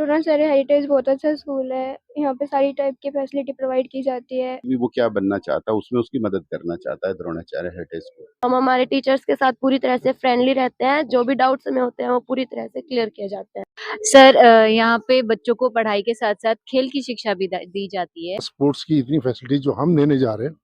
टोनासरी heritage बहुत अच्छा school है। यहाँ पे सारी टाइप की फैसिलिटी प्रोवाइड की जाती है। अभी वो क्या बनना चाहता है उसमें उसकी मदद करना चाहता है द्रोणाचार्य हेरिटेज स्कूल। हम हमारे टीचर्स के साथ पूरी तरह से फ्रेंडली रहते हैं। जो भी डाउट्स हमें होते हैं वो पूरी तरह से क्लियर किए जाते हैं। सर यहाँ पे बच्चों को पढ़ाई के साथ साथ खेल की शिक्षा भी दी जाती है। स्पोर्ट्स की इतनी फैसिलिटी जो हम देने जा रहे हैं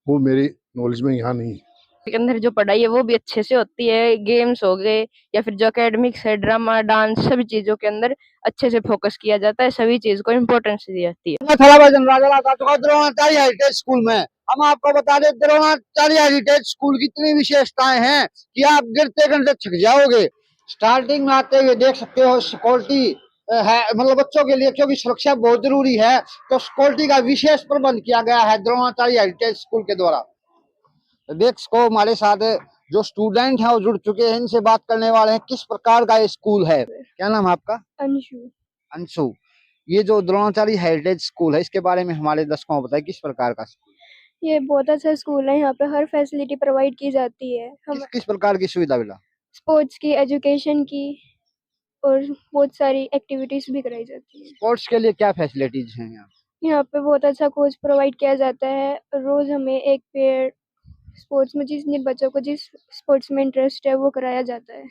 वो मेरी नॉलेज में यहाँ नहीं है। के अंदर जो पढ़ाई है वो भी अच्छे से होती है। गेम्स हो गए या फिर जो एकेडमिक्स है, ड्रामा, डांस, सभी चीजों के अंदर अच्छे से फोकस किया जाता है। सभी चीज को इम्पोर्टेंस दी जाती है। मैं थलाबाजन राजा द्रोणाचार्य हेरिटेज स्कूल में हम आपको बता दें द्रोणाचार्य हेरिटेज स्कूल की इतनी विशेषताएं हैं कि आप गिरते गिरते थक जाओगे। स्टार्टिंग में आते हुए देख सकते हो सिक्योरिटी है, मतलब बच्चों के लिए क्योंकि सुरक्षा बहुत जरूरी है तो सिक्योरिटी का विशेष प्रबंध किया गया है द्रोणाचार्य हेरिटेज स्कूल के द्वारा। देख सको हमारे साथ जो स्टूडेंट हैं वो जुड़ चुके हैं, इनसे बात करने वाले हैं किस प्रकार का ये स्कूल है। क्या नाम है आपका? अंशु। अंशु, ये जो द्रोणाचार्य हेरिटेज स्कूल है इसके बारे में हमारे दर्शकों को बताइए किस प्रकार का स्कूल। ये बहुत अच्छा स्कूल है। यहाँ पे हर फैसिलिटी प्रोवाइड की जाती है। हम किस प्रकार की सुविधा मिला? स्पोर्ट्स की, एजुकेशन की और बहुत सारी एक्टिविटीज भी कराई जाती है। स्पोर्ट्स के लिए क्या फैसिलिटीज हैं यहाँ? यहाँ पे बहुत अच्छा कोच प्रोवाइड किया जाता है। रोज हमें एक पेयर स्पोर्ट्स में जिन बच्चों को जिस स्पोर्ट्स में इंटरेस्ट है वो कराया जाता है।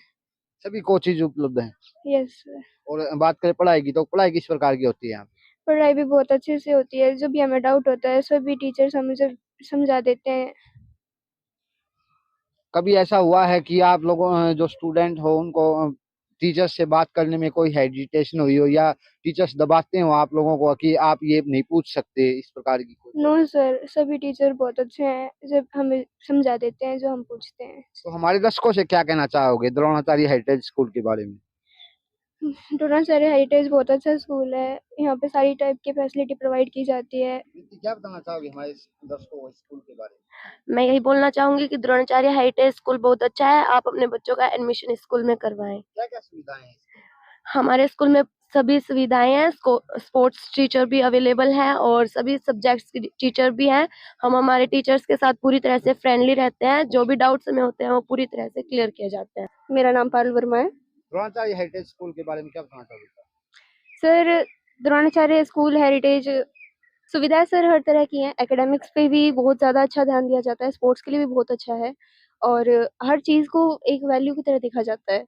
सभी कोचेज उपलब्ध हैं? Yes sir. और बात करें पढ़ाई की तो पढ़ाई किस प्रकार की होती है यहाँ? पढ़ाई भी बहुत अच्छे से होती है। जो भी हमें डाउट होता है सभी टीचर्स हमें समझा देते हैं। कभी ऐसा हुआ है कि आप लोगों जो स्टूडेंट हो उनको टीचर्स से बात करने में कोई हेजिटेशन हुई हो या टीचर्स दबाते हो आप लोगों को कि आप ये नहीं पूछ सकते, इस प्रकार की कोई? नो सर, सभी टीचर बहुत अच्छे हैं। जब हमें समझा देते हैं जो हम पूछते हैं। तो हमारे दर्शकों से क्या कहना चाहोगे द्रोणाचार्य हेरिटेज स्कूल के बारे में? टोनासरी हेरिटेज बहुत अच्छा स्कूल है। यहाँ पे सारी टाइप की फैसिलिटी प्रोवाइड की जाती है। क्या बताना चाहोगे हमारे दर्शकों को स्कूल के बारे में? मैं यही बोलना चाहूंगी कि द्रोणाचार्य हेरिटेज स्कूल बहुत अच्छा है। आप अपने बच्चों का एडमिशन स्कूल में करवाएं। क्या क्या सुविधाएं हैं? हमारे स्कूल में सभी सुविधाएं हैं। स्पोर्ट्स टीचर भी अवेलेबल है और सभी सब्जेक्ट्स के टीचर भी हैं। हम हमारे टीचर्स के साथ पूरी तरह से फ्रेंडली रहते हैं। जो भी डाउट्स हमें होते हैं वो पूरी तरह से क्लियर किए जाते हैं। मेरा नाम पारुल वर्मा है। द्रोणाचार्य हेरिटेज स्कूल के बारे में क्या बताना चाहोगे? सर, द्रोणाचार्य स्कूल हेरिटेज सुविधाएं सर हर तरह की हैं। एकेडमिक्स पे भी बहुत ज़्यादा अच्छा ध्यान दिया जाता है। स्पोर्ट्स के लिए भी बहुत अच्छा है और हर चीज़ को एक वैल्यू की तरह देखा जाता है।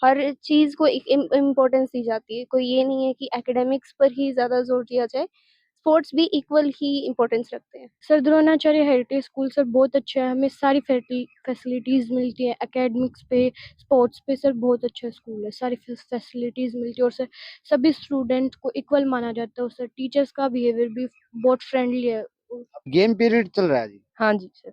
हर चीज़ को एक इम्पोर्टेंस दी जाती है। कोई ये नहीं है कि एकेडमिक्स पर ही ज़्यादा जोर दिया जाए। स्पोर्ट्स भी इक्वल ही इम्पोर्टेंस रखते हैं। Sir, Dronacharya heritage school sir बहुत अच्छा है। हमें सारी फैसिलिटीज़ मिलती है। एकेडमिक्स पे, स्पोर्ट्स पे सर बहुत अच्छा स्कूल है। सारी फैसिलिटीज़ मिलती है और सर सभी स्टूडेंट को इक्वल माना जाता है और सर टीचर्स का बिहेवियर भी बहुत फ्रेंडली है। गेम पीरियड चल रहा है जी? हाँ जी सर।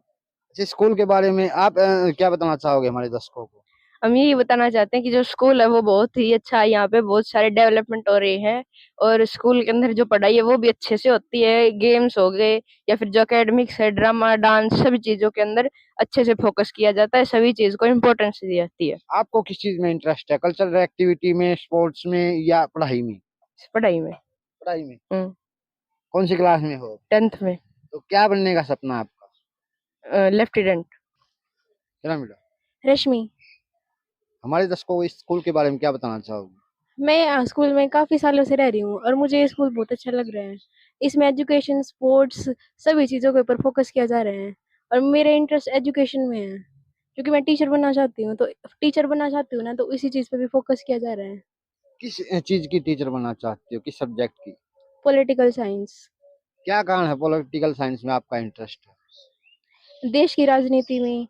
इस स्कूल के बारे में आप क्या बताना चाहोगे हमारे दर्शकों को? हम यही बताना चाहते हैं कि जो स्कूल है वो बहुत ही अच्छा है। यहाँ पे बहुत सारे डेवलपमेंट हो रहे हैं और स्कूल के अंदर जो पढ़ाई है वो भी अच्छे से होती है। गेम्स हो गए या फिर जो एकेडमिक्स है, ड्रामा, डांस, सभी चीजों के अंदर अच्छे से फोकस किया जाता है। सभी चीज को इम्पोर्टेंस दी जाती है। आपको किस चीज में इंटरेस्ट है, कल्चरल एक्टिविटी में, स्पोर्ट्स में या पढ़ाई में? पढ़ाई में। पढ़ाई में। कौन सी क्लास में हो? 10th में। तो क्या बनने का सपना है आपका? लेफ्टिनेंट। क्या बेटा? रश्मि। हमारे दर्शकों को इस स्कूल के बारे में क्या बताना चाहोगे? मैं स्कूल में काफ़ी सालों से रह रही हूँ और मुझे ये स्कूल बहुत अच्छा लग रहा है। इसमें एजुकेशन, स्पोर्ट्स सभी चीज़ों के ऊपर फोकस किया जा रहा है और मेरा इंटरेस्ट एजुकेशन में है क्योंकि मैं टीचर बनना चाहती हूँ। तो टीचर बनना चाहती हूँ ना, तो इसी चीज़ पे भी फोकस किया जा रहा है। किस चीज की टीचर बनना चाहती हो, किस सब्जेक्ट की? Political science. क्या कारण है पॉलिटिकल साइंस में आपका इंटरेस्ट है? देश की राजनीति में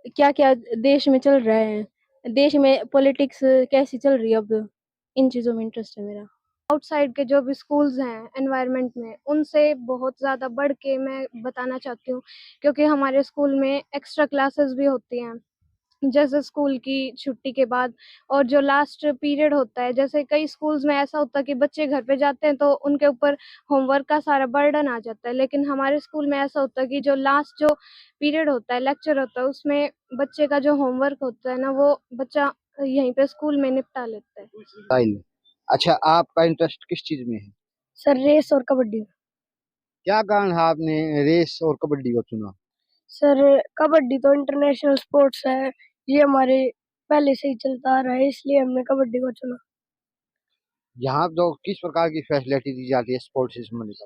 क्या-क्या देश में चल रहा है, देश में पॉलिटिक्स कैसी चल रही है अब, इन चीज़ों में इंटरेस्ट है मेरा। आउटसाइड के जो भी स्कूल्स हैं एनवायरनमेंट में, उनसे बहुत ज़्यादा बढ़ के मैं बताना चाहती हूँ क्योंकि हमारे स्कूल में एक्स्ट्रा क्लासेस भी होती हैं। जैसे स्कूल की छुट्टी के बाद और जो लास्ट पीरियड होता है, जैसे कई स्कूल्स में ऐसा होता है कि बच्चे घर पे जाते हैं तो उनके ऊपर होमवर्क का सारा बर्डन आ जाता है। लेकिन हमारे स्कूल में ऐसा होता है कि जो लास्ट जो पीरियड होता है, लेक्चर होता है, उसमें बच्चे का जो होमवर्क होता है ना, वो बच्चा यहीं पे स्कूल में निपटा लेता है। स्टाइल। अच्छा, आपका इंटरेस्ट किस चीज में है? सर, रेस और कबड्डी। क्या कारण है आपने रेस और कबड्डी को चुना? सर, कबड्डी तो इंटरनेशनल स्पोर्ट्स है, ये हमारे पहले से ही चलता आ रहा है, इसलिए हमने कबड्डी को चुना। यहाँ तो किस प्रकार की फैसिलिटी दी जाती है स्पोर्ट्स से संबंधित?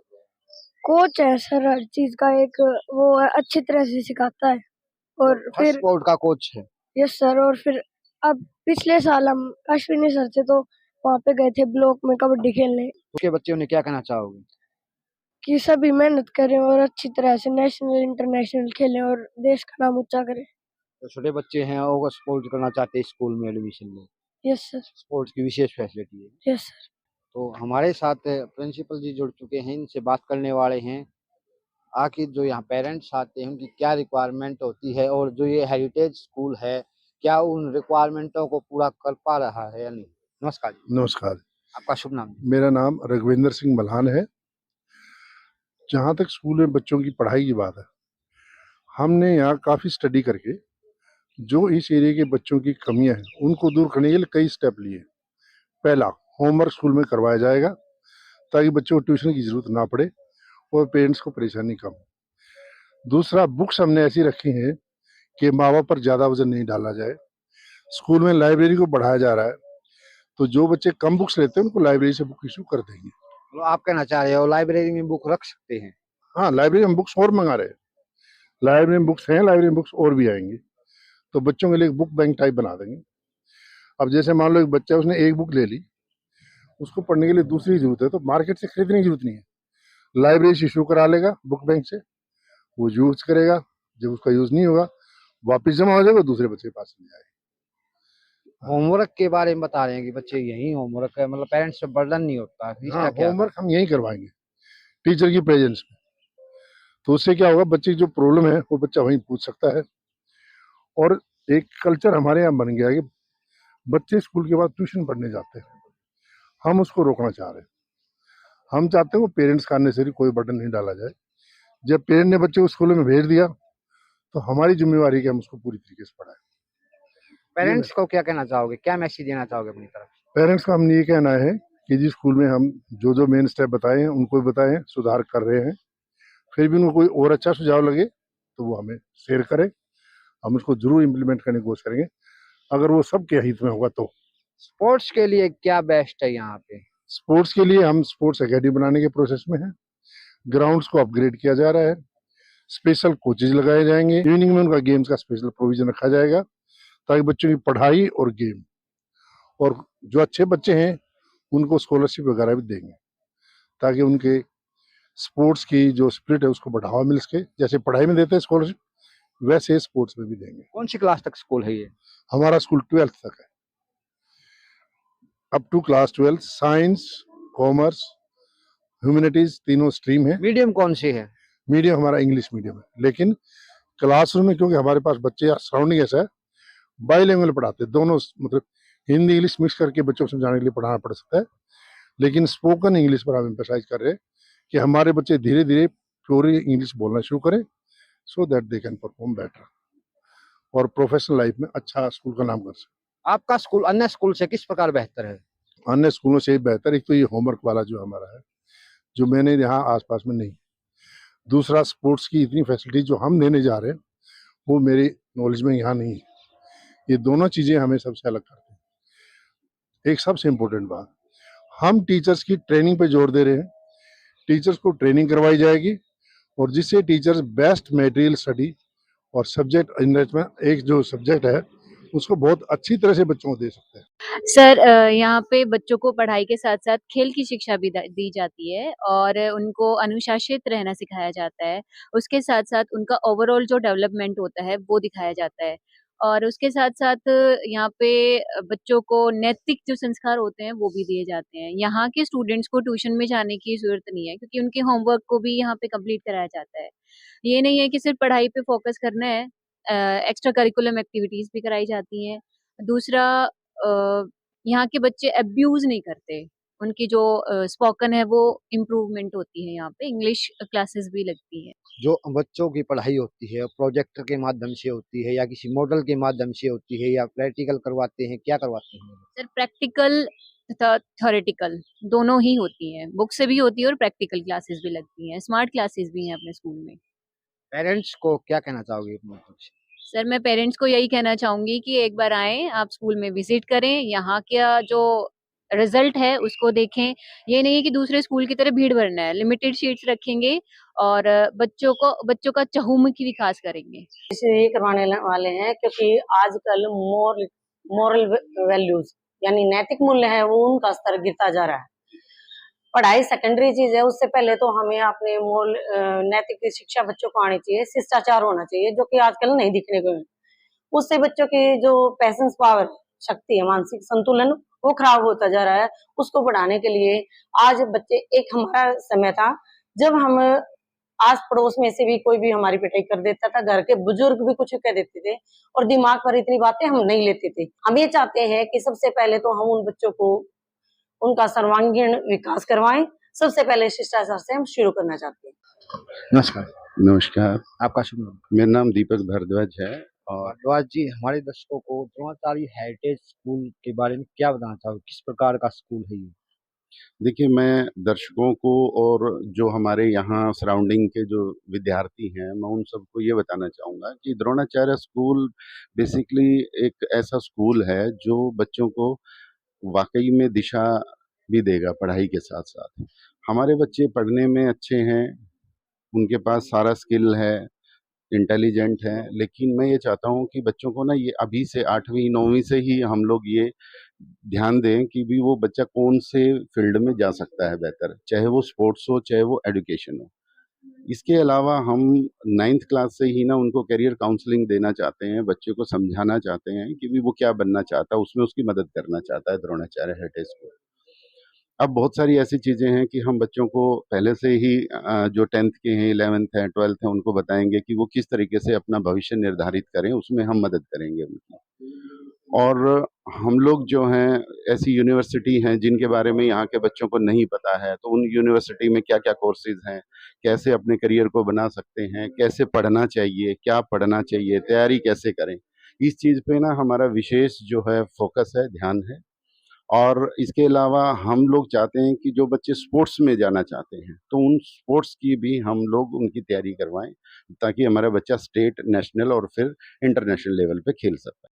कोच है सर हर चीज का एक, वो है, अच्छी तरह से सिखाता है। और हर फिर स्पोर्ट का कोच है। यस सर, और फिर अब पिछले साल हम अश्विनी सर से तो वहाँ पे गए थे ब्लॉक में कबड्डी खेलने, उसके बच्चों ने क्या कहना चाहोगे? कि सभी मेहनत करें और अच्छी तरह से नेशनल इंटरनेशनल खेलें और देश का नाम ऊंचा करें। तो छोटे बच्चे हैं वो स्पोर्ट्स करना चाहते हैं स्कूल में एडमिशन में, यस सर। स्पोर्ट्स की विशेष फैसिलिटी है। Yes sir. तो हमारे साथ प्रिंसिपल जी जुड़ चुके हैं, इनसे बात करने वाले हैं आखिर जो यहाँ पेरेंट्स आते हैं उनकी क्या रिक्वायरमेंट होती है और जो ये हेरिटेज स्कूल है क्या उन रिक्वायरमेंटों को पूरा कर पा रहा है या नहीं। नमस्कार जी। नमस्कार, आपका शुभ नाम? मेरा नाम रघुविंदर सिंह मल्हान है। जहाँ तक स्कूल में बच्चों की पढ़ाई की बात है, हमने यहाँ काफ़ी स्टडी करके जो इस एरिया के बच्चों की कमियां हैं उनको दूर करने के लिए कई स्टेप लिए। पहला, होमवर्क स्कूल में करवाया जाएगा ताकि बच्चों को ट्यूशन की जरूरत ना पड़े और पेरेंट्स को परेशानी कम। दूसरा, बुक्स हमने ऐसी रखी हैं कि माँ बाप पर ज़्यादा वजन नहीं डाला जाए। स्कूल में लाइब्रेरी को बढ़ाया जा रहा है, तो जो बच्चे कम बुक्स लेते हैं उनको लाइब्रेरी से बुक इशू कर देंगे। तो आप कहना चाह रहे हो लाइब्रेरी में बुक रख सकते हैं? हाँ, लाइब्रेरी में बुक्स और मंगा रहे हैं। लाइब्रेरी में बुक्स हैं, लाइब्रेरी में बुक्स और भी आएंगी, तो बच्चों के लिए एक बुक बैंक टाइप बना देंगे। अब जैसे मान लो एक बच्चा उसने एक बुक ले ली, उसको पढ़ने के लिए दूसरी जरूरत है, तो मार्केट से खरीदने की जरूरत नहीं है, लाइब्रेरी से इशू करा लेगा बुक बैंक से, वो यूज करेगा। जब उसका यूज नहीं होगा वापस जमा हो जाएगा, दूसरे बच्चे के पास मिल जाएगा। होमवर्क के बारे में बता रहे हैं कि बच्चे यही होमवर्क है, मतलब पेरेंट्स पे बर्डन नहीं होता। हाँ, होमवर्क हम यही करवाएंगे टीचर की प्रेजेंस में, तो उससे क्या होगा, बच्चे की जो प्रॉब्लम है वो बच्चा वहीं पूछ सकता है। और एक कल्चर हमारे यहाँ बन गया है कि बच्चे स्कूल के बाद ट्यूशन पढ़ने जाते हैं, हम उसको रोकना चाह रहे हैं। हम चाहते हैं वो पेरेंट्स का अननेसेसरी कोई बर्डन नहीं डाला जाए। जब पेरेंट ने बच्चे को स्कूल में भेज दिया तो हमारी जिम्मेवारी है कि हम उसको पूरी तरीके से पढ़ाएं। पेरेंट्स को क्या कहना चाहोगे, क्या मैसेज देना चाहोगे अपनी तरफ? पेरेंट्स का हम ये कहना है कि जिस स्कूल में हम जो मेन स्टेप बताए हैं उनको भी बताएं, सुधार कर रहे हैं। फिर भी उनको कोई और अच्छा सुझाव लगे तो वो हमें शेयर करें, हम उसको जरूर इम्प्लीमेंट करने की कोशिश करेंगे, अगर वो सबके हित में होगा तो। स्पोर्ट्स के लिए क्या बेस्ट है यहाँ पे? स्पोर्ट्स के लिए हम स्पोर्ट्स एकेडमी बनाने के प्रोसेस में हैं, ग्राउंड्स को अपग्रेड किया जा रहा है, स्पेशल कोचेज लगाए जाएंगे, इवनिंग में उनका गेम्स का स्पेशल प्रोविजन रखा जाएगा ताकि बच्चों की पढ़ाई और गेम, और जो अच्छे बच्चे हैं उनको स्कॉलरशिप वगैरह भी देंगे ताकि उनके स्पोर्ट्स की जो स्पिरिट है उसको बढ़ावा मिल सके। जैसे पढ़ाई में देते हैं स्कॉलरशिप, वैसे स्पोर्ट्स में भी देंगे। कौन सी क्लास तक स्कूल है ये? हमारा स्कूल 12th तक है, up to class 12। Science, commerce, humanities तीनों स्ट्रीम है। मीडियम कौन सी है? मीडियम हमारा इंग्लिश मीडियम है, लेकिन क्लासरूम में क्योंकि हमारे पास बच्चे सराउंडिंग ऐसा है, बाईलिंगुअल पढ़ाते हैं, दोनों मतलब हिंदी इंग्लिश मिक्स करके बच्चों को समझाने के लिए पढ़ाना पड़ सकता है, लेकिन स्पोकन इंग्लिश पर हम एम्फेसाइज कर रहे हैं कि हमारे बच्चे धीरे धीरे प्योरली इंग्लिश बोलना शुरू करें, so that they can perform better और प्रोफेशनल लाइफ में अच्छा स्कूल का नाम कर सकें। आपका स्कूल अन्य स्कूल से किस प्रकार बेहतर है? अन्य स्कूलों से बेहतर, एक तो ये होमवर्क वाला जो हमारा है, जो मैंने यहाँ आसपास में नहीं। दूसरा, स्पोर्ट्स की इतनी फैसिलिटी जो हम देने जा रहे हैं वो मेरी नॉलेज में यहाँ नहीं है। ये दोनों चीज़ें हमें सबसे अलग करती हैं। एक सबसे इम्पोर्टेंट बात, हम टीचर्स की ट्रेनिंग पे जोर दे रहे हैं, टीचर्स को ट्रेनिंग करवाई जाएगी और जिससे टीचर्स बेस्ट मटेरियल स्टडी और सब्जेक्ट इनरिचमेंट, एक जो सब्जेक्ट है उसको बहुत अच्छी तरह से बच्चों को दे सकते हैं। सर यहाँ पे बच्चों को पढ़ाई के साथ-साथ खेल की शिक्षा भी दी जाती है और उनको अनुशासित रहना सिखाया जाता है। उसके साथ-साथ उनका ओवरऑल जो डेवलपमेंट होता है वो दिखाया जाता है और उसके साथ-साथ यहाँ पे बच्चों को नैतिक जो संस्कार होते हैं वो भी दिए जाते हैं। यहाँ के स्टूडेंट्स को ट्यूशन में जाने की ज़रूरत नहीं है क्योंकि उनके होमवर्क को भी यहाँ पे कंप्लीट कराया जाता है। ये नहीं है कि सिर्फ़ पढ़ाई पे फ़ोकस करना है, एक्स्ट्रा करिकुलम एक्टिविटीज़ भी कराई जाती हैं। दूसरा, यहाँ के बच्चे अब्यूज़ नहीं करते, उनकी जो स्पोकन है वो इम्प्रूवमेंट होती है, यहाँ पे इंग्लिश क्लासेस भी लगती हैं। जो बच्चों की पढ़ाई होती है प्रोजेक्टर के माध्यम से होती है या किसी मॉडल के माध्यम से होती है या प्रैक्टिकल करवाते हैं, क्या करवाते हैं? सर प्रैक्टिकल तथा थ्योरेटिकल दोनों ही होती हैं, बुक से भी होती है और प्रैक्टिकल क्लासेस भी लगती हैं, स्मार्ट क्लासेस भी हैं अपने स्कूल में। पेरेंट्स को क्या कहना चाहोगे अपने तरफ से? सर मैं पेरेंट्स को यही कहना चाहूँगी कि एक बार आएँ, आप स्कूल में विज़िट करें, यहाँ का जो रिजल्ट है उसको देखें। ये नहीं है कि दूसरे स्कूल की तरह भीड़ भरना है, लिमिटेड सीट्स रखेंगे और बच्चों का चहुमुखी विकास करेंगे। ये करवाने वाले हैं क्योंकि आजकल मोरल वैल्यूज यानी नैतिक मूल्य है वो उनका स्तर गिरता जा रहा है। पढ़ाई सेकेंडरी चीज है, उससे पहले तो हमें अपने नैतिक शिक्षा बच्चों को आनी चाहिए, शिष्टाचार होना चाहिए जो कि आजकल नहीं दिखने को है। उससे बच्चों की जो पैसेंस पावर शक्ति है, मानसिक संतुलन वो खराब होता जा रहा है। उसको बढ़ाने के लिए आज बच्चे एक हमारा समय था जब हम आस पड़ोस में से भी कोई भी हमारी पिटाई कर देता था, घर के बुजुर्ग भी कुछ कह देते थे और दिमाग पर इतनी बातें हम नहीं लेते थे। हम ये चाहते हैं कि सबसे पहले तो हम उन बच्चों को उनका सर्वांगीण विकास करवाएं। सबसे पहले शिष्टाचार से हम शुरू करना चाहते हैं। नमस्कार। नमस्कार, आपका शुभ नाम? मेरा नाम दीपक भारद्वाज है। और भारद्वाज जी, हमारे दर्शकों को द्रोणाचार्य हेरिटेज स्कूल के बारे में क्या बताना चाहोगे? किस प्रकार का स्कूल है ये? देखिए, मैं दर्शकों को और जो हमारे यहाँ सराउंडिंग के जो विद्यार्थी हैं, मैं उन सबको ये बताना चाहूँगा कि द्रोणाचार्य स्कूल बेसिकली एक ऐसा स्कूल है जो बच्चों को वाक़ई में दिशा भी देगा पढ़ाई के साथ-साथ। हमारे बच्चे पढ़ने में अच्छे हैं, उनके पास सारा स्किल है, इंटेलिजेंट हैं, लेकिन मैं ये चाहता हूँ कि बच्चों को ना ये अभी से 8वीं 9वीं से ही हम लोग ये ध्यान दें कि भी वो बच्चा कौन से फील्ड में जा सकता है बेहतर, चाहे वो स्पोर्ट्स हो, चाहे वो एजुकेशन हो। इसके अलावा हम 9th क्लास से ही ना उनको करियर काउंसलिंग देना चाहते हैं, बच्चे को समझाना चाहते हैं कि भी वो क्या बनना चाहता है, उसमें उसकी मदद करना चाहता है द्रोणाचार्य हेरिटेज स्कूल। अब बहुत सारी ऐसी चीज़ें हैं कि हम बच्चों को पहले से ही जो 10th के हैं, 11th हैं, 12th हैं, उनको बताएँगे कि वो किस तरीके से अपना भविष्य निर्धारित करें, उसमें हम मदद करेंगे उनकी। और हम लोग जो हैं, ऐसी यूनिवर्सिटी हैं जिनके बारे में यहाँ के बच्चों को नहीं पता है, तो उन यूनिवर्सिटी में क्या-क्या कोर्सेज़ हैं, कैसे अपने करियर को बना सकते हैं, कैसे पढ़ना चाहिए, क्या पढ़ना चाहिए, तैयारी कैसे करें। इस चीज़ पे ना हमारा विशेष जो है फ़ोकस है, ध्यान है। और इसके अलावा हम लोग चाहते हैं कि जो बच्चे स्पोर्ट्स में जाना चाहते हैं, तो उन स्पोर्ट्स की भी हम लोग उनकी तैयारी करवाएँ, ताकि हमारा बच्चा स्टेट, नेशनल और फिर इंटरनेशनल लेवल पे खेल सकता है।